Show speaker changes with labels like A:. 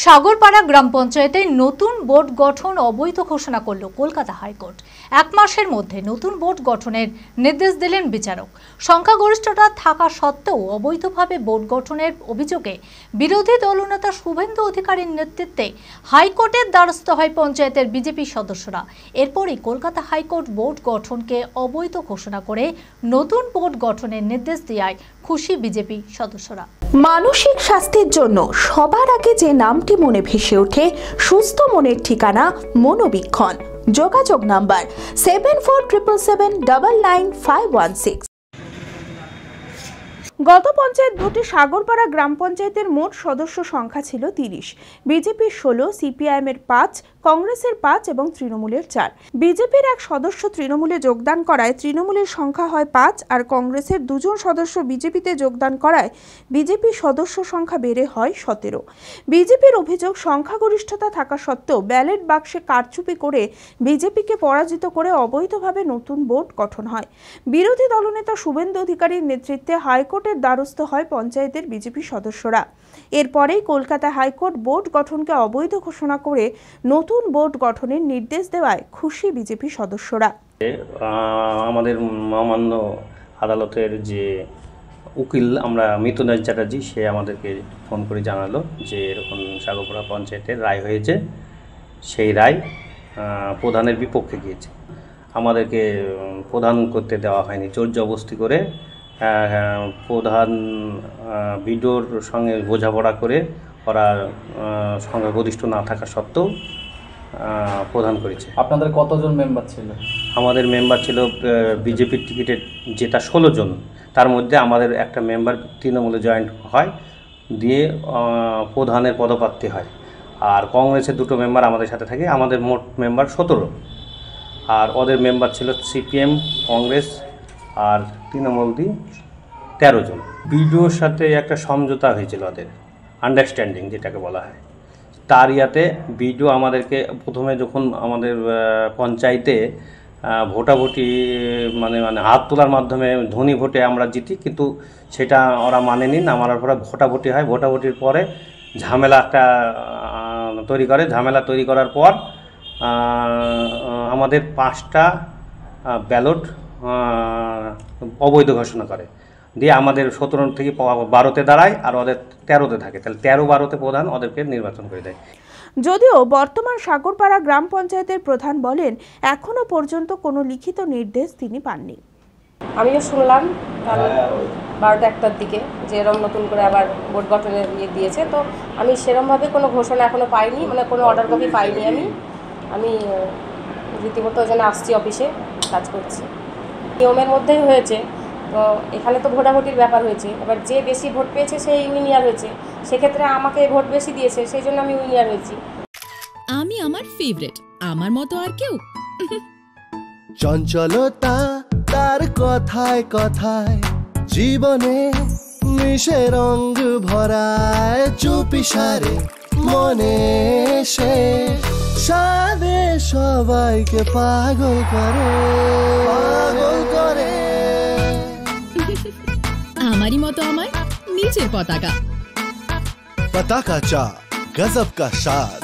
A: সাগরপাড়া গ্রাম পঞ্চায়েতে নতুন বোর্ড গঠন অবৈধ ঘোষণা করল কলকাতা হাইকোর্ট। এক মাসের মধ্যে নতুন বোর্ড গঠনের নির্দেশ দিলেন বিচারক। সংখ্যাগরিষ্ঠতা থাকা সত্ত্বেও অবৈধভাবে বোর্ড গঠনের অভিযোগে বিরোধী দলনেতা শুভেন্দু অধিকারীর নেতৃত্বে হাইকোর্টের দ্বারস্থ হয় পঞ্চায়েতের বিজেপি সদস্যরা। এরপরই কলকাতা হাইকোর্ট বোর্ড গঠনকে অবৈধ ঘোষণা করে নতুন বোর্ড গঠনের নির্দেশ দেয় খুশি বিজেপি সদস্যরা।
B: মানসিক স্বাস্থ্যের জন্য সবার আগে যে নামটি মনে ভেসে ওঠে সুস্থ মনের ঠিকানা মনোবীক্ষণ। যোগাযোগ নাম্বার 7477799516। গত পঞ্চায়েত ভোটে সাগরপাড়া গ্রাম পঞ্চায়েতের মোট সদস্য সংখ্যা ছিল 30। বিজেপির 16, সিপিআইএমের 5, কংগ্রেসের 5 এবং তৃণমূলের 4। বিজেপির এক সদস্য তৃণমূলে যোগদান করায় তৃণমূলের সংখ্যা হয় 5 আর কংগ্রেসের 2 জন সদস্য বিজেপিতে যোগদান করায় বিজেপির সদস্য সংখ্যা বেড়ে হয় 17। বিজেপির অভিযোগ, সংখ্যাগরিষ্ঠতা থাকা সত্ত্বেও ব্যালট বাক্সে কারচুপি করে বিজেপিকে পরাজিত করে অবৈধভাবে নতুন বোর্ড গঠন হয়। বিরোধী দলনেতা শুভেন্দু অধিকারীর নেতৃত্বে হাইকোর্টের দ্বারস্থ হয় পঞ্চায়েতের বিজেপি সদস্যরা। এরপরেই কলকাতা হাইকোর্ট বোর্ড গঠনকে অবৈধ ঘোষণা করে নতুন বোর্ড গঠনের নির্দেশ দেওয়ায় খুশি বিজেপি সদস্যরা।
C: আমাদের মহামান্য আদালতের যে উকিল আমরা মিতুনাজ চ্যাটার্জি, সে আমাদেরকে ফোন করে জানালো যে এরকম সাগরপাড়া পঞ্চায়েতের রায় হয়েছে। সেই রায় প্রধানের বিপক্ষে গিয়েছে। আমাদেরকে প্রধান করতে দেওয়া হয়নি, জোর জবরদস্তি করে প্রধান বিডিওর সঙ্গে বোঝাপড়া করে ওরা সংখ্যাগরিষ্ঠ না থাকা সত্ত্বেও প্রধান করেছে।
D: আপনাদের কতজন মেম্বার ছিল?
C: আমাদের মেম্বার ছিল বিজেপির টিকিটে যেটা 16 জন, তার মধ্যে আমাদের একটা মেম্বার তৃণমূলে জয়েন্ট হয়, দিয়ে প্রধানের পদপ্রার্থী হয়। আর কংগ্রেসের 2 মেম্বার আমাদের সাথে থাকে। আমাদের মোট মেম্বার 17। আর ওদের মেম্বার ছিল সিপিএম, কংগ্রেস আর তৃণমূল দিয়ে 13 জন। বিডিওর সাথে একটা সমঝোতা হয়েছিল, ওদের আন্ডারস্ট্যান্ডিং যেটাকে বলা হয়। তার ইয়াতে বিডিও আমাদেরকে প্রথমে যখন আমাদের পঞ্চায়েতে ভোটাভুটি মানে হাত তোলার মাধ্যমে ধ্বনি ভোটে আমরা জিতি, কিন্তু সেটা ওরা মানেনি না। আমার পরে ভোটাভুটি হয়। ভোটাভুটির পরে ঝামেলা একটা ঝামেলা তৈরি করার পর আমাদের 5টা ব্যালট অবৈধ ঘোষণা করে দিয়ে আমাদের 17 থেকে 12তে দাঁড়ায় আর ওদের 13তে থাকে। তাহলে 13-12তে প্রধান ওদেরকে নির্বাচন করে দেয়।
B: যদিও বর্তমান সাগরপাড়া গ্রাম পঞ্চায়েতের প্রধান বলেন এখনো পর্যন্ত কোনো লিখিত নির্দেশ তিনি পাননি।
E: আমিও শুনলাম কাল 12টা-1টার দিকে যে এরকম নতুন করে আবার বোর্ড গঠনের দিয়েছে। তো আমি সেরকমভাবে কোনো ঘোষণা এখনও পাইনি, মানে কোনো অর্ডার কপি পাইনি। আমি রীতিমতো ওই জন্য আসছি, অফিসে কাজ করছি। নিয়মের মধ্যেই হয়েছে। তো এখানে তো ভোটাভুটির ব্যাপার হয়েছে। এবার যে বেশি ভোট পেয়েছে সেই উইনিয়ার হয়েছে। সেক্ষেত্রে আমাকে ভোট বেশি দিয়েছে, সেই জন্য আমি উইনিয়ার হয়েছি।
F: আমি আমার ফেভারিট, আমার মতো আর কেউ।
G: চঞ্চলতা তার কথায় কথায় জীবনে মিশে রঙ ভরায়, চুপি সারে মনে সে সাদে সবাইকে পাগল করে।
F: আমারই মতো আমার নিচের পতাকা।
G: पताका चा गजब का स्वाद।